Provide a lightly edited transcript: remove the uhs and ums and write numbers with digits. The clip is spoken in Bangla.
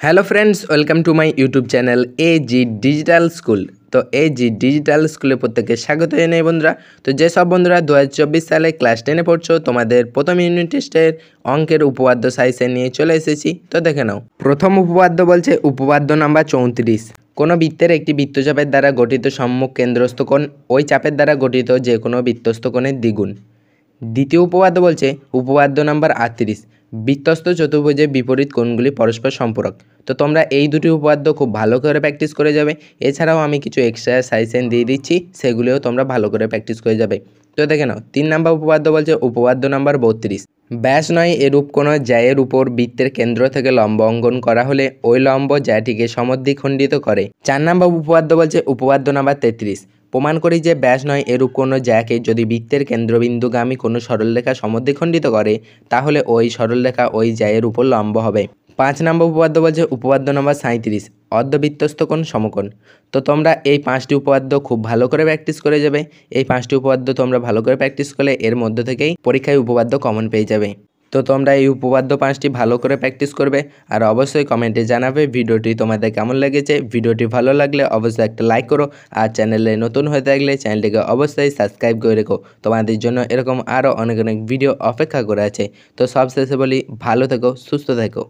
Hello friends, welcome to my YouTube channel AG digital school. তো এজি ডিজিটাল স্কুলে প্রত্যেককে স্বাগত জানাই বন্ধুরা। তো যেসব বন্ধুরা 2024 সালে ক্লাস 10-এ পড়ছো, তোমাদের প্রথম ইউনিট টেস্টের অঙ্কের উপপাদ্য সাইজে নিয়ে চলে এসেছি। তো দেখে নাও, প্রথম উপপাদ্য বলছে উপপাদ্য নাম্বার 34। কোনো বৃত্তের একটি বৃত্তচাপের দ্বারা গঠিত সম্মুখ কেন্দ্রস্থ কোণ ওই চাপের দ্বারা গঠিত যে কোনো বৃত্তস্থ কোণের দ্বিগুণ। দ্বিতীয় উপপাদ্য বলছে উপপাদ্য নাম্বার 38, বৃত্তস্থ চতুর্ভুজের বিপরীত কোণগুলি পরস্পর সম্পূরক। তো তোমরা এই দুটি উপপাদ্য খুব ভালো করে প্র্যাকটিস করে যাবে। এছাড়াও আমি কিছু এক্সট্রা সাজেশন দিয়ে দিচ্ছি, সেগুলিও তোমরা ভালো করে প্র্যাকটিস করে যাবে। তো দেখে নাও, 3 নম্বর উপপাদ্য বলছে উপপাদ্য নাম্বার 32, ব্যাস নয় এরূপ কোনো জ্যায়ের উপর বৃত্তের কেন্দ্র থেকে লম্ব অঙ্কন করা হলে ওই লম্ব জ্যাটিকে সমদ্বিখণ্ডিত করে। 4 নম্বর উপপাদ্য বলছে উপপাদ্য নাম্বার 33, প্রমাণ করি যে ব্যাস নয় এরূপ কোনো জ্যাকে যদি বৃত্তের কেন্দ্রবিন্দুগামী কোনো সরলরেখা সমদ্বিখণ্ডিত করে তাহলে ওই সরলরেখা ওই জ্যায়ের উপর লম্ব হবে। 5 নম্বর উপপাদ্য বলছে উপপাদ্য নম্বর 37, অর্ধবৃত্তস্থ কোণ সমকোণ। তো তোমরা এই 5টি উপপাদ্য খুব ভালো করে প্র্যাকটিস করে যাবে। এই 5টি উপপাদ্য তোমরা ভালো করে প্র্যাকটিস করলে এর মধ্য থেকেই পরীক্ষায় উপপাদ্য কমন পেয়ে যাবে। তো তোমরা এই উপপাদ্য 5টি ভালো করে প্র্যাকটিস করবে আর অবশ্যই কমেন্টে জানাবে ভিডিওটি তোমাদের কেমন লেগেছে। ভিডিওটি ভালো লাগলে অবশ্যই একটা লাইক করো আর চ্যানেলে নতুন হয়ে থাকলে চ্যানেলটিকে অবশ্যই সাবস্ক্রাইব করে রেখো। তোমাদের জন্য এরকম আরও অনেক অনেক ভিডিও অপেক্ষা করে আছে। তো সবশেষে বলি, ভালো থেকো, সুস্থ থেকো।